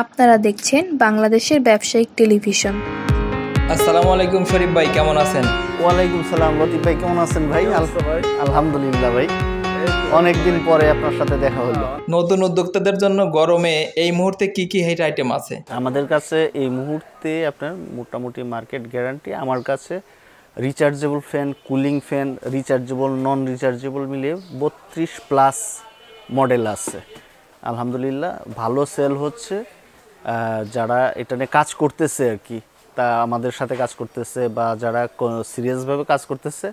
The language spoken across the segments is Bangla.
আপনারা দেখছেন বাংলাদেশের ব্যবসায়িক টেলিভিশন। আসসালামু আলাইকুম শরীফ ভাই, কেমন আছেন? ওয়ালাইকুম সালাম লতিফ ভাই, কেমন আছেন ভাই? আলহামদুলিল্লাহ ভাই, অনেকদিন পরে আপনার সাথে দেখা হলো। নতুন উদ্যোক্তাদের জন্য গরমে এই মুহূর্তে কি কি হিট আইটেম আছে? আমাদের কাছে এই মুহূর্তে আপনার মোটামুটি মার্কেট গ্যারান্টি আমার কাছে rechargeable fan, cooling fan, rechargeable non rechargeable মিলিয়ে 32+ মডেল আছে। আলহামদুলিল্লাহ ভালো সেল হচ্ছে। যারা এটা নিয়ে কাজ করতেছে আর কি, তা আমাদের সাথে কাজ করতেছে বা যারা সিরিয়াসভাবে কাজ করতেছে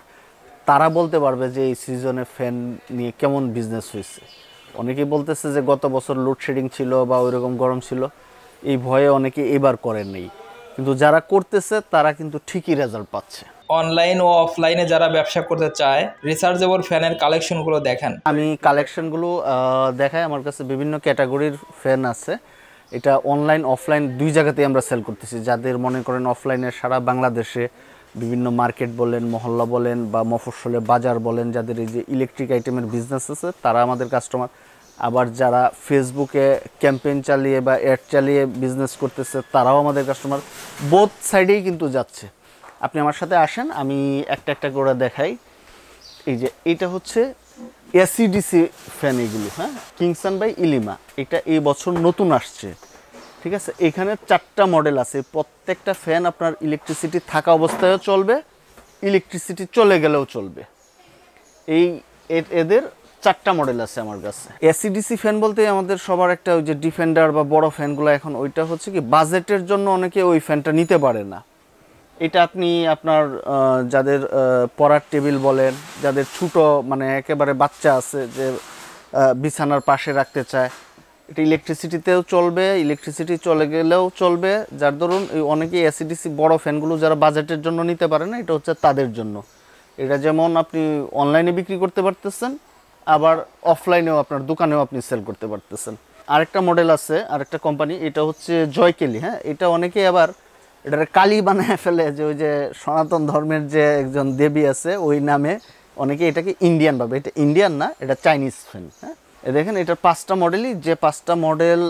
তারা বলতে পারবে যে এই সিজনে ফ্যান নিয়ে কেমন বিজনেস হয়েছে। অনেকেই বলতেছে যে গত বছর লোডশেডিং ছিল বা ওইরকম গরম ছিল, এই ভয়ে অনেকে এবার করেন নেই, কিন্তু যারা করতেছে তারা কিন্তু ঠিকই রেজাল্ট পাচ্ছে। অনলাইন ও অফলাইনে যারা ব্যবসা করতে চায় রিচার্জেবল ফ্যানের কালেকশনগুলো দেখান। আমি কালেকশনগুলো দেখাই। আমার কাছে বিভিন্ন ক্যাটাগরির ফ্যান আছে। এটা অনলাইন অফলাইন দুই জায়গাতেই আমরা সেল করতেছি। যাদের মনে করেন অফলাইনে সারা বাংলাদেশে বিভিন্ন মার্কেট বলেন, মহল্লা বলেন বা মফস্বলে বাজার বলেন, যাদের এই যে ইলেকট্রিক আইটেমের বিজনেস আছে তারা আমাদের কাস্টমার। আবার যারা ফেসবুকে ক্যাম্পেইন চালিয়ে বা অ্যাড চালিয়ে বিজনেস করতেছে তারাও আমাদের কাস্টমার। বোথ সাইডেই কিন্তু যাচ্ছে। আপনি আমার সাথে আসেন, আমি একটা একটা করে দেখাই। এই যে এটা হচ্ছে এসিডিসি ফ্যান, এগুলো হ্যাঁ কিংসন বাই ইলিমা। এটা এই বছর নতুন আসছে, ঠিক আছে। এখানে 4টা মডেল আছে। প্রত্যেকটা ফ্যান আপনার ইলেকট্রিসিটি থাকা অবস্থায়ও চলবে, ইলেকট্রিসিটি চলে গেলেও চলবে। এদের 4টা মডেল আছে আমার কাছে। এসিডিসি ফ্যান বলতে আমাদের সবার একটা ওই যে ডিফেন্ডার বা বড় ফ্যানগুলো, এখন ওইটা হচ্ছে কি বাজেটের জন্য অনেকে ওই ফ্যানটা নিতে পারে না। এটা আপনি আপনার যাদের পড়ার টেবিল বলেন, যাদের ছোটো মানে একেবারে বাচ্চা আছে যে বিছানার পাশে রাখতে চায়, এটা ইলেকট্রিসিটিতেও চলবে, ইলেকট্রিসিটি চলে গেলেও চলবে। যার ধরুন অনেকে এসিডিসি বড় ফ্যানগুলো যারা বাজেটের জন্য নিতে পারে না, এটা হচ্ছে তাদের জন্য। এটা যেমন আপনি অনলাইনে বিক্রি করতে পারতেছেন, আবার অফলাইনেও আপনার দোকানেও আপনি সেল করতে পারতেছেন। আরেকটা মডেল আছে, আরেকটা কোম্পানি, এটা হচ্ছে জয়কেলি। হ্যাঁ, এটা অনেকে আবার এটার কালি বানায় ফেলে, যে ওই যে সনাতন ধর্মের যে একজন দেবী আছে ওই নামে অনেকে এটাকে ইন্ডিয়ান ভাবে। এটা ইন্ডিয়ান না, এটা চাইনিজ ফ্যান। হ্যাঁ, দেখেন এটার 5টা মডেলই, যে 5টা মডেল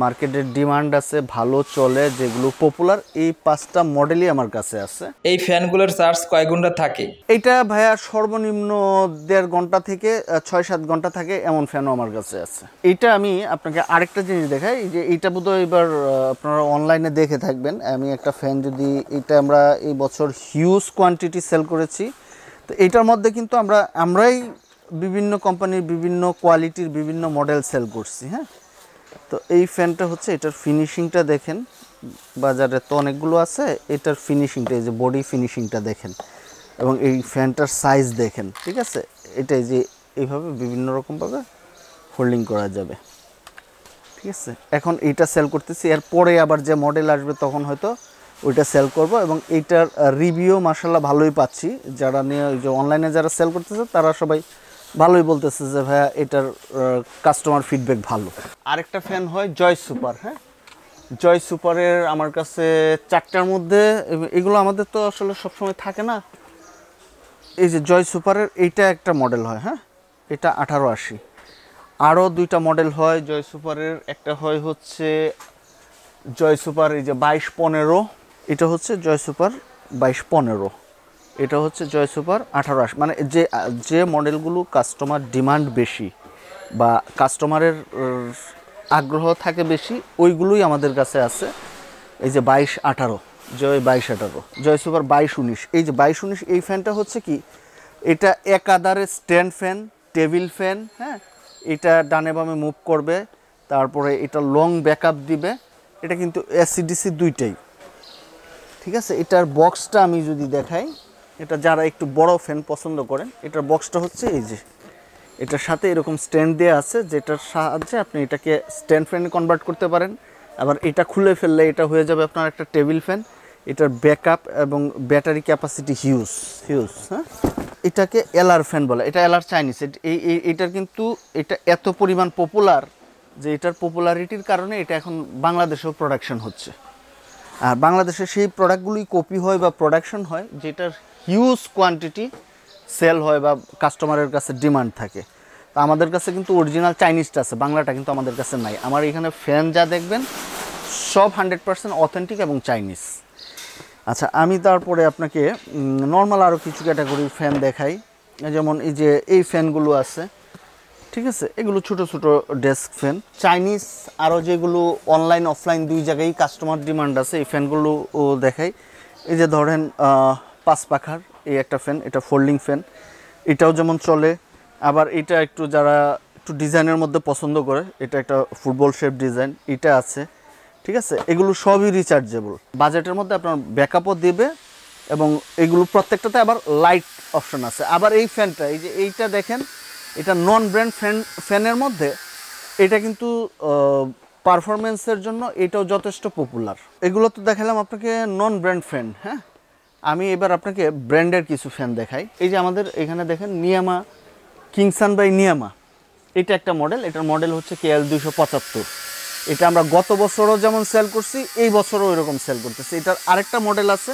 মার্কেটের ডিমান্ড আছে, ভালো চলে, যেগুলো পপুলার, এই 5টা মডেলই আমার কাছে আছে। এই ফ্যানগুলোর চার্জ কয় ঘন্টা থাকে? এইটা ভাইয়া সর্বনিম্ন 1.5 ঘন্টা থেকে 6-7 ঘন্টা থাকে, এমন ফ্যানও আমার কাছে আছে। এইটা আমি আপনাকে আরেকটা জিনিস দেখাই, যে এইটা বোধহয় এবার আপনারা অনলাইনে দেখে থাকবেন। আমি একটা ফ্যান যদি, এটা আমরা এই বছর হিউজ কোয়ান্টিটি সেল করেছি। তো এইটার মধ্যে কিন্তু আমরাই বিভিন্ন কোম্পানির বিভিন্ন কোয়ালিটির বিভিন্ন মডেল সেল করছি। হ্যাঁ, তো এই ফ্যানটা হচ্ছে, এটার ফিনিশিংটা দেখেন, বাজারে তো অনেকগুলো আছে, এটার ফিনিশিংটা, এই যে বডি ফিনিশিংটা দেখেন, এবং এই ফ্যানটার সাইজ দেখেন, ঠিক আছে। এটাই যে এইভাবে বিভিন্ন রকমভাবে হোল্ডিং করা যাবে, ঠিক আছে। এখন এইটা সেল করতেছি, এরপরে আবার যে মডেল আসবে তখন হয়তো ওইটা সেল করব। এবং এইটার রিভিউ মাশাআল্লাহ ভালোই পাচ্ছি। যারা নিয়ে ওই যে অনলাইনে যারা সেল করতেছে তারা সবাই ভালোই বলতেছে যে ভাইয়া এটার কাস্টমার ফিডব্যাক ভালো। আরেকটা ফ্যান হয় জয় সুপার। হ্যাঁ, জয় সুপারের আমার কাছে 4টার মধ্যে, এগুলো আমাদের তো আসলে সবসময় থাকে না। এই যে জয় সুপারের এইটা একটা মডেল হয়। হ্যাঁ, এটা 1880। আরও 2টা মডেল হয় জয় সুপারের। একটা হয় হচ্ছে জয় সুপার এই যে 2215, এটা হচ্ছে জয় সুপার 2215, এটা হচ্ছে জয় সুপার 1880। মানে যে মডেলগুলো কাস্টমার ডিমান্ড বেশি বা কাস্টমারের আগ্রহ থাকে বেশি, ওইগুলোই আমাদের কাছে আছে। এই যে 2218, জয় 2218, জয় সুপার 2219। এই যে 2219 এই ফ্যানটা হচ্ছে কি, এটা একাধারে স্ট্যান্ড ফ্যান, টেবিল ফ্যান। হ্যাঁ, এটা ডানে বামে মুভ করবে, তারপরে এটা লং ব্যাকআপ দিবে। এটা কিন্তু এসিডিসি দুইটাই, ঠিক আছে। এটার বক্সটা আমি যদি দেখাই, এটা যারা একটু বড় ফ্যান পছন্দ করেন, এটার বক্সটা হচ্ছে এই যে, এটার সাথে এরকম স্ট্যান্ড দেওয়া আছে, যেটার সাহায্যে আপনি এটাকে স্ট্যান্ড ফ্যানে কনভার্ট করতে পারেন। আবার এটা খুলে ফেললে এটা হয়ে যাবে আপনার একটা টেবিল ফ্যান। এটার ব্যাকআপ এবং ব্যাটারি ক্যাপাসিটি হিউজ। হ্যাঁ, এটাকে এলআর ফ্যান বলে, এটা এলআর চাইনিজ। এইটার কিন্তু এটা এত পরিমাণ পপুলার যে এটার পপুলারিটির কারণে এটা এখন বাংলাদেশেও প্রোডাকশন হচ্ছে। আর বাংলাদেশে সেই প্রোডাক্টগুলোই কপি হয় বা প্রোডাকশন হয়, যেটার হিউজ কোয়ান্টিটি সেল হয় বা কাস্টমারের কাছে ডিমান্ড থাকে। তো আমাদের কাছে কিন্তু অরিজিনাল চাইনিজটা আছে, বাংলাটা কিন্তু আমাদের কাছে নাই। আমার এখানে ফ্যান যা দেখবেন সব 100% অথেন্টিক এবং চাইনিজ। আচ্ছা, আমি তারপরে আপনাকে নর্মাল আরও কিছু ক্যাটাগরির ফ্যান দেখাই। যেমন এই যে এই ফ্যানগুলো আছে, ঠিক আছে, এগুলো ছোট ছোট ডেস্ক ফ্যান চাইনিজ। আরও যেগুলো অনলাইন অফলাইন দুই জায়গায় কাস্টমার ডিমান্ড আছে, এই ফ্যানগুলো ও দেখাই। এই যে ধরেন 5 পাখার এই একটা ফ্যান, এটা ফোল্ডিং ফ্যান, এটাও যেমন চলে। আবার এটা একটু যারা একটু ডিজাইনের মধ্যে পছন্দ করে, এটা একটা ফুটবল শেপ ডিজাইন, এটা আছে, ঠিক আছে। এগুলো সবই রিচার্জেবল, বাজেটের মধ্যে আপনার ব্যাকআপও দেবে এবং এগুলো প্রত্যেকটাতে আবার লাইট অপশন আছে। আবার এই ফ্যানটা, এই যে এইটা দেখেন, এটা নন ব্র্যান্ড ফ্যানের মধ্যে এটা কিন্তু পারফরমেন্সের জন্য এটাও যথেষ্ট পপুলার। এগুলো তো দেখালাম আপনাকে নন ব্র্যান্ড ফ্যান। হ্যাঁ, আমি এবার আপনাকে ব্র্যান্ডের কিছু ফ্যান দেখাই। এই যে আমাদের এখানে দেখেন নিয়ামা কিংসান বাই নিয়ামা, এটা একটা মডেল, এটার মডেল হচ্ছে KL 275। এটা আমরা গত বছরও যেমন সেল করছি, এই বছরও এরকম সেল করতেছি। এটার আরেকটা মডেল আছে,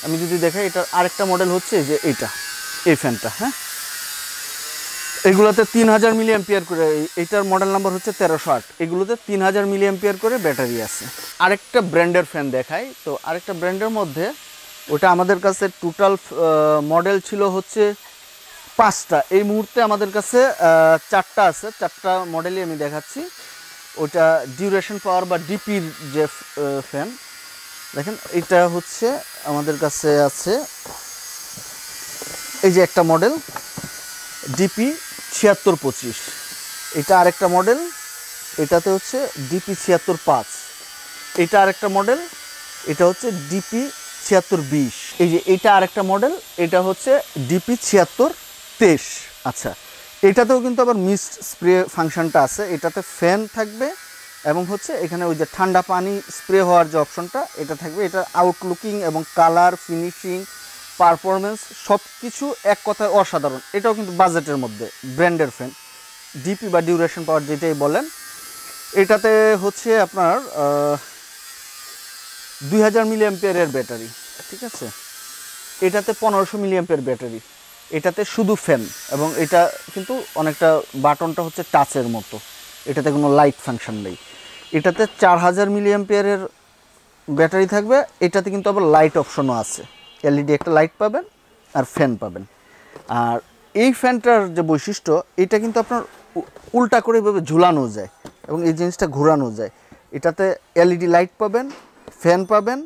আমি যদি দেখাই, এটার আরেকটা মডেল হচ্ছে যে এইটা, এই ফ্যানটা। হ্যাঁ, এগুলোতে 3000 মিলি অ্যাম্পিয়ার করে, এইটার মডেল নাম্বার হচ্ছে 1308। এগুলোতে 3000 মিলি অ্যাম্পিয়ার করে ব্যাটারি আছে। আরেকটা ব্র্যান্ডের ফ্যান দেখাই। তো আরেকটা ব্র্যান্ডের মধ্যে, ওটা আমাদের কাছে টোটাল মডেল ছিল হচ্ছে 5টা, এই মুহূর্তে আমাদের কাছে 4টা আছে। 4টা মডেলই আমি দেখাচ্ছি। ওটা ডিউরেশন পাওয়ার বা ডিপির যে ফ্যান দেখেন, এটা হচ্ছে আমাদের কাছে আছে এই যে একটা মডেল ডিপি 7625, এটা আরেকটা মডেল, এটাতে হচ্ছে ডিপি 76-5, এটা আরেকটা মডেল, এটা হচ্ছে ডিপি 7620। এই যে এটা আরেকটা মডেল, এটা হচ্ছে ডিপি 7623। আচ্ছা, এটাতেও কিন্তু আবার মিস্ট স্প্রে ফাংশনটা আছে। এটাতে ফ্যান থাকবে এবং হচ্ছে এখানে ওই যে ঠান্ডা পানি স্প্রে হওয়ার যে অপশনটা, এটা থাকবে। এটা আউটলুকিং এবং কালার ফিনিশিং পারফরমেন্স সব কিছু এক কথায় অসাধারণ। এটাও কিন্তু বাজেটের মধ্যে ব্র্যান্ডের ফ্যান, ডিপি বা ডিউরেশন পাওয়ার যেটাই বলেন। এটাতে হচ্ছে আপনার 2000 মিলি অ্যাম্পিয়ারের ব্যাটারি, ঠিক আছে। এটাতে 1500 মিলি অ্যাম্পিয়ার ব্যাটারি, এটাতে শুধু ফ্যান এবং এটা কিন্তু অনেকটা বাটনটা হচ্ছে টাচের মতো, এটাতে কোনো লাইট ফাংশন নেই। এটাতে 4000 মিলি অ্যাম্পিয়ারের ব্যাটারি থাকবে, এটাতে কিন্তু আবার লাইট অপশনও আছে, এলইডি একটা লাইট পাবেন আর ফ্যান পাবেন। আর এই ফ্যানটার যে বৈশিষ্ট্য, এটা কিন্তু আপনার উল্টা করে এভাবে ঝুলানো যায় এবং এই জিনিসটা ঘোরানো যায়। এটাতে এলইডি লাইট পাবেন, ফ্যান পাবেন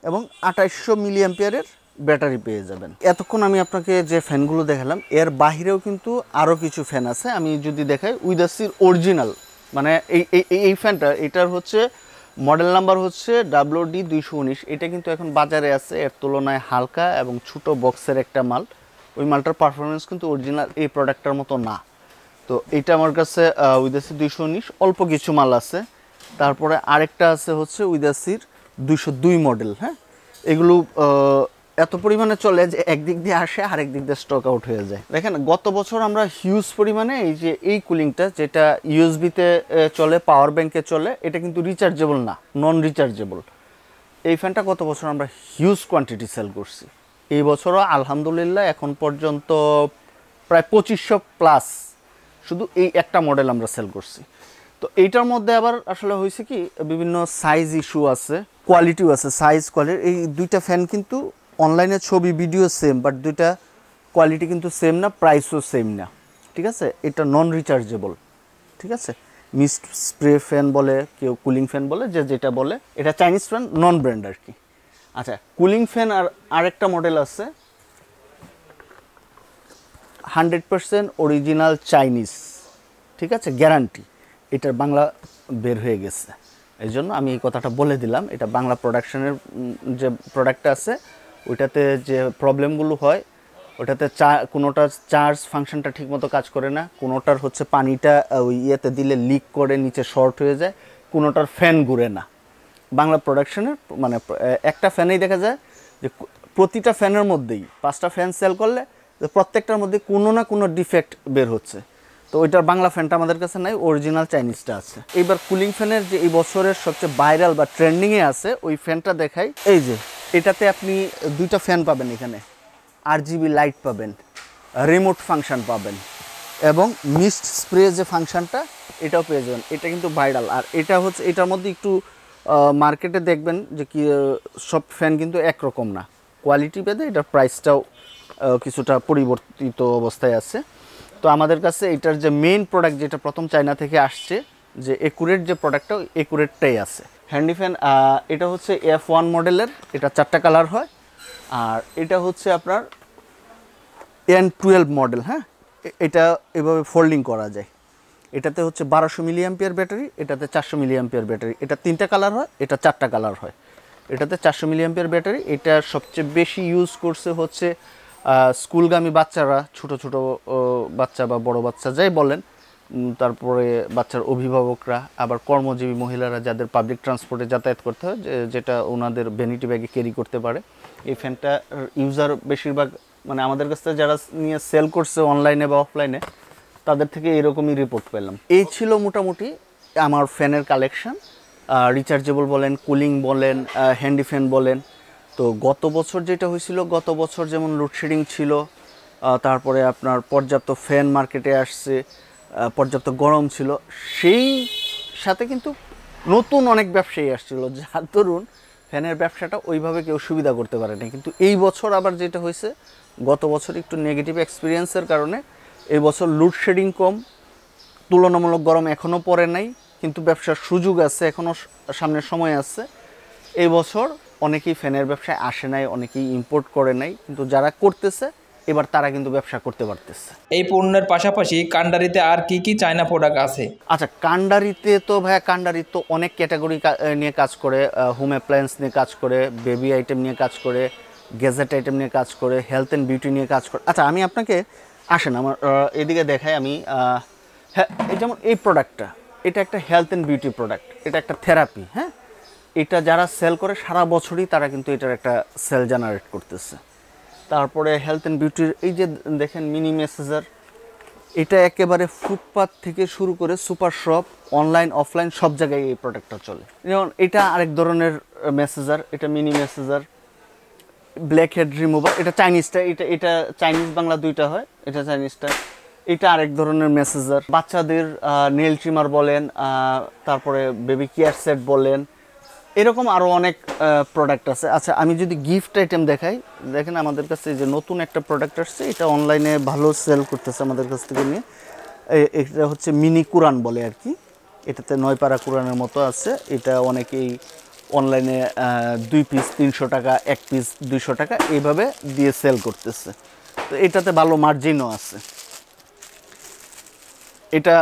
এবং 2800 মিলি অ্যাম্পিয়ারের ব্যাটারি পেয়ে যাবেন। এতক্ষণ আমি আপনাকে যে ফ্যানগুলো দেখালাম, এর বাহিরেও কিন্তু আরও কিছু ফ্যান আছে। আমি যদি দেখাই, উইদাসির অরিজিনাল, মানে এই ফ্যানটা, এটার হচ্ছে মডেল নাম্বার হচ্ছে WD 219। এটা কিন্তু এখন বাজারে আছে, এর তুলনায় হালকা এবং ছোটো বক্সের একটা মাল। ওই মালটার পারফরমেন্স কিন্তু অরিজিনাল এই প্রোডাক্টটার মতো না। তো এটা আমার কাছে উইদাসির 219 অল্প কিছু মাল আছে। তারপরে আরেকটা আছে হচ্ছে উইদাসির 202 মডেল। হ্যাঁ, এগুলো এত পরিমাণে চলে যে একদিক দিয়ে আসে আরেক দিক দিয়ে স্টক আউট হয়ে যায়। দেখেন, গত বছর আমরা হিউজ পরিমাণে এই যে এই কুলিংটা, যেটা ইউএসবিতে চলে, পাওয়ার ব্যাংকে চলে, এটা কিন্তু রিচার্জেবল না, নন রিচার্জেবল। এই ফ্যানটা গত বছর আমরা হিউজ কোয়ান্টিটি সেল করছি। এই বছরও আলহামদুলিল্লাহ এখন পর্যন্ত প্রায় 2500 প্লাস শুধু এই একটা মডেল আমরা সেল করছি। তো এইটার মধ্যে আবার আসলে হয়েছে কি, বিভিন্ন সাইজ ইস্যু আছে, কোয়ালিটিও আছে, সাইজ কোয়ালিটি। এই দুইটা ফ্যান কিন্তু অনলাইনে ছবি ভিডিও সেম, বাট দুইটা কোয়ালিটি কিন্তু সেম না, প্রাইসও সেম না, ঠিক আছে। এটা নন রিচার্জেবল, ঠিক আছে। মিস্ট স্প্রে ফ্যান বলে কেউ, কুলিং ফ্যান বলে, যে যেটা বলে, এটা চাইনিজ ফ্যান, নন ব্র্যান্ড আর কি। আচ্ছা, কুলিং ফ্যান আর আরেকটা মডেল আছে 100% অরিজিনাল চাইনিজ, ঠিক আছে, গ্যারান্টি। এটার বাংলা বের হয়ে গেছে, এই জন্য আমি এই কথাটা বলে দিলাম। এটা বাংলা প্রোডাকশনের যে প্রোডাক্টটা আছে, ওইটাতে যে প্রবলেমগুলো হয়, ওটাতে কোনোটার চার্জ ফাংশনটা ঠিকমতো কাজ করে না, কোনোটার হচ্ছে পানিটা ওই ইয়েতে দিলে লিক করে নিচে শর্ট হয়ে যায়, কোনোটার ফ্যান ঘুরে না। বাংলা প্রোডাকশনের মানে একটা ফ্যানেই দেখা যায় যে প্রতিটা ফ্যানের মধ্যেই 5টা ফ্যান সেল করলে প্রত্যেকটার মধ্যে কোনো না কোনো ডিফেক্ট বের হচ্ছে। তো ওইটার বাংলা ফ্যানটা আমাদের কাছে নাই, অরিজিনাল চাইনিজটা আছে। এইবার কুলিং ফ্যানের যে এই বছরের সবচেয়ে ভাইরাল বা ট্রেন্ডিংয়ে আছে, ওই ফ্যানটা দেখাই। এই যে এটাতে আপনি 2টা ফ্যান পাবেন, এখানে RGB লাইট পাবেন, রিমোট ফাংশন পাবেন এবং মিস্ট স্প্রে যে ফাংশনটা, এটাও পেয়ে যাবেন। এটা কিন্তু ভাইরাল। আর এটা হচ্ছে, এটার মধ্যে একটু মার্কেটে দেখবেন যে কি সব ফ্যান কিন্তু একরকম না, কোয়ালিটি ভেদে এটার প্রাইসটাও কিছুটা পরিবর্তিত অবস্থায় আছে। তো আমাদের কাছে এটার যে মেইন প্রোডাক্ট যেটা প্রথম চায়না থেকে আসছে, যে একুরেট যে প্রোডাক্টটা একুরেটটাই আছে। হ্যান্ডি ফ্যান এটা হচ্ছে F1 মডেলের, এটা 4টা কালার হয়। আর এটা হচ্ছে আপনার N12 মডেল। হ্যাঁ, এটা এভাবে ফোল্ডিং করা যায়। এটাতে হচ্ছে 1200 মিলিঅ্যাম্পিয়ার ব্যাটারি, এটাতে 400 মিলিঅ্যাম্পিয়ার ব্যাটারি। এটা 3টা কালার হয়, এটা 4টা কালার হয়। এটাতে 400 মিলিঅ্যাম্পিয়ার ব্যাটারি। এটা সবচেয়ে বেশি ইউজ করছে হচ্ছে স্কুলগামী বাচ্চারা, ছোট ছোট বাচ্চা বা বড় বাচ্চা যাই বলেন, তারপরে বাচ্চার অভিভাবকরা, আবার কর্মজীবী মহিলারা যাদের পাবলিক ট্রান্সপোর্টে যাতায়াত করতে হয়, যেটা ওনাদের ভ্যানিটি ব্যাগে ক্যারি করতে পারে। এই ফ্যানটা ইউজার বেশিরভাগ মানে আমাদের কাছ থেকে যারা নিয়ে সেল করছে অনলাইনে বা অফলাইনে, তাদের থেকে এরকমই রিপোর্ট পেলাম। এই ছিল মোটামুটি আমার ফ্যানের কালেকশন। রিচার্জেবল বলেন, কুলিং বলেন, হ্যান্ডি ফ্যান বলেন। তো গত বছর যেটা হয়েছিল, গত বছর যেমন লোডশেডিং ছিল, তারপরে আপনার পর্যাপ্ত ফ্যান মার্কেটে আসছে, পর্যাপ্ত গরম ছিল, সেই সাথে কিন্তু নতুন অনেক ব্যবসায়ী আসছিল, যার দরুন ফ্যানের ব্যবসাটা ওইভাবে কেউ সুবিধা করতে পারে না। কিন্তু এই বছর আবার যেটা হয়েছে, গত বছর একটু নেগেটিভ এক্সপিরিয়েন্সের কারণে এই বছর লোডশেডিং কম, তুলনামূলক গরম এখনও পড়ে নাই, কিন্তু ব্যবসার সুযোগ আছে, এখনও সামনের সময় আছে। এই বছর অনেকেই ফ্যানের ব্যবসায় আসে নাই, অনেকেই ইম্পোর্ট করে নাই, কিন্তু যারা করতেছে এবার তারা কিন্তু ব্যবসা করতে পারতেছে। এই পণ্যের পাশাপাশি কান্ডারিতে আর কি কি চায়না প্রোডাক্ট আছে? আচ্ছা, কান্ডারিতে তো ভাইয়া, কান্ডারি তো অনেক ক্যাটাগরি নিয়ে কাজ করে, হোম অ্যাপ্লায়েন্স নিয়ে কাজ করে, বেবি আইটেম নিয়ে কাজ করে, গ্যাজেট আইটেম নিয়ে কাজ করে, হেলথ অ্যান্ড বিউটি নিয়ে কাজ করে। আচ্ছা, আমি আপনাকে আসেন আমার এদিকে দেখাই। আমি হ্যাঁ, এই যেমন এই প্রোডাক্টটা, এটা একটা হেলথ অ্যান্ড বিউটি প্রোডাক্ট, এটা একটা থেরাপি। হ্যাঁ, এটা যারা সেল করে সারা বছরই তারা কিন্তু এটার একটা সেল জেনারেট করতেছে। তারপরে হেলথ অ্যান্ড বিউটির এই যে দেখেন মিনি মেসেজার, এটা একেবারে ফুটপাথ থেকে শুরু করে সুপার শপ, অনলাইন অফলাইন সব জায়গায় এই প্রোডাক্টটা চলে। যেমন এটা আরেক ধরনের মেসেজার, এটা mini massager, black head remover, এটা চাইনিজটা, এটা চাইনিজ বাংলা দুইটা হয়, এটা চাইনিজটা। এটা আরেক ধরনের মেসেজার। বাচ্চাদের নেল ট্রিমার বলেন, তারপরে বেবি কেয়ার সেট বলেন, এরকম আরও অনেক প্রোডাক্ট আছে। আচ্ছা, আমি যদি গিফট আইটেম দেখাই, দেখেন আমাদের কাছে যে নতুন একটা প্রোডাক্ট আসছে, এটা অনলাইনে ভালো সেল করতেছে আমাদের কাছ থেকে নিয়ে। এটা হচ্ছে মিনি কুরআন বলে আর কি, এটাতে 9 পারা কুরআনের মতো আছে। এটা অনেকেই অনলাইনে 2 পিস 300 টাকা, 1 পিস 200 টাকা এইভাবে দিয়ে সেল করতেছে। তো এটাতে ভালো মার্জিনও আছে। এটা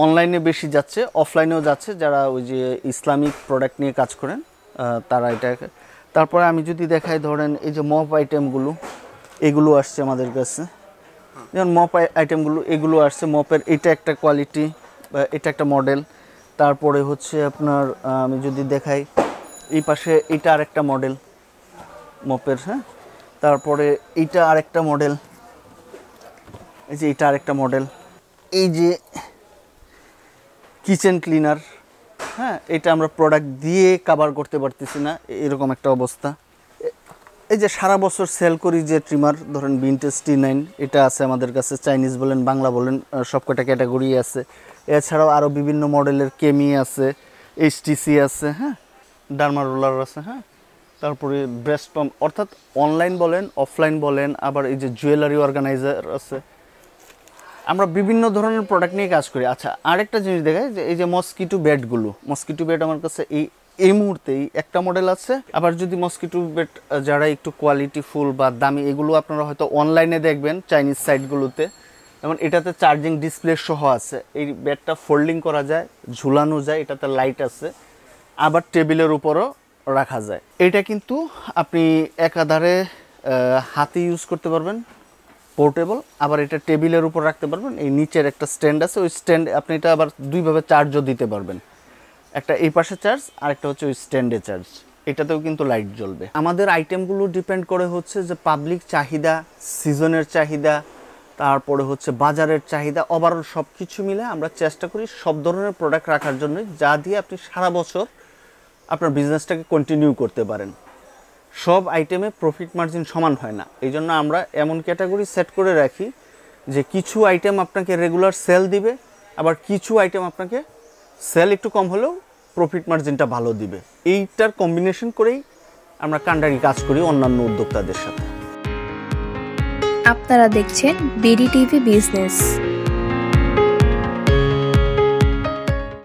অনলাইনে বেশি যাচ্ছে, অফলাইনেও যাচ্ছে, যারা ওই যে ইসলামিক প্রোডাক্ট নিয়ে কাজ করেন তারা এটা। তারপরে আমি যদি দেখাই, ধরেন এই যে মপ আইটেমগুলো, এগুলো আসছে আমাদের কাছে। যেমন মপ আইটেমগুলো এগুলো আসছে, মপের এটা একটা কোয়ালিটি, এটা একটা মডেল। তারপরে হচ্ছে আপনার আমি যদি দেখাই এই পাশে, এটা আরেকটা মডেল মপের। হ্যাঁ, তারপরে এইটা আরেকটা মডেল, এই যে এটা আরেকটা মডেল। এই যে কিচেন ক্লিনার, হ্যাঁ, এটা আমরা প্রোডাক্ট দিয়ে কভার করতে পারতেছি না, এরকম একটা অবস্থা। এই যে সারা বছর সেল করি যে ট্রিমার, ধরেন ভিনটেজ T9, এটা আছে আমাদের কাছে। চাইনিজ বলেন, বাংলা বলেন, সবকটা ক্যাটাগরি আছে। এছাড়াও আরও বিভিন্ন মডেলের কেমি আছে, HTC আছে, হ্যাঁ, ডার্মা রোলার আছে। হ্যাঁ, তারপরে ব্রেস্ট পাম্প, অর্থাৎ অনলাইন বলেন, অফলাইন বলেন, আবার এই যে জুয়েলারি অর্গানাইজার আছে। আমরা বিভিন্ন ধরনের প্রোডাক্ট নিয়ে কাজ করি। আচ্ছা, আরেকটা জিনিস দেখাই, যে এই যে মসকিটো বেডগুলো, মসকিটো বেড আমার কাছে এই মুহূর্তে একটা মডেল আছে। আবার যদি মসকিটো বেড যারা একটু কোয়ালিটি ফুল বা দামি, এগুলো আপনারা হয়তো অনলাইনে দেখবেন চাইনিজ সাইটগুলোতে, যেমন এটাতে চার্জিং ডিসপ্লে সহ আছে। এই বেডটা ফোল্ডিং করা যায়, ঝুলানো যায়, এটাতে লাইট আছে, আবার টেবিলের উপরও রাখা যায়। এটা কিন্তু আপনি একাধারে হাতে ইউজ করতে পারবেন, পোর্টেবল, আবার এটা টেবিলের উপর রাখতে পারবেন। এই নিচের একটা স্ট্যান্ড আছে, ওই স্ট্যান্ড আপনি এটা আবার দুইভাবে চার্জও দিতে পারবেন, একটা এই পাশে চার্জ, আরেকটা হচ্ছে ওই স্ট্যান্ডে চার্জ। এটাতেও কিন্তু লাইট জ্বলবে। আমাদের আইটেমগুলো ডিপেন্ড করে হচ্ছে যে পাবলিক চাহিদা, সিজনের চাহিদা, তারপরে হচ্ছে বাজারের চাহিদা, ওভারঅল সব কিছু মিলে আমরা চেষ্টা করি সব ধরনের প্রোডাক্ট রাখার জন্য, যা দিয়ে আপনি সারা বছর আপনার বিজনেসটাকে কন্টিনিউ করতে পারেন। সব আইটেমে প্রফিট মার্জিন সমান হয় না, এই জন্য আমরা এমন ক্যাটাগরি সেট করে রাখি যে কিছু আইটেম আপনাকে রেগুলার সেল দিবে, আবার কিছু আইটেম আপনাকে সেল একটু কম হলেও প্রফিট মার্জিনটা ভালো দিবে। এইটার কম্বিনেশন করেই আমরা কান্ডারি কাজ করি অন্যান্য উদ্যোক্তাদের সাথে। আপনারা দেখছেন বিডি টিভি বিজনেস।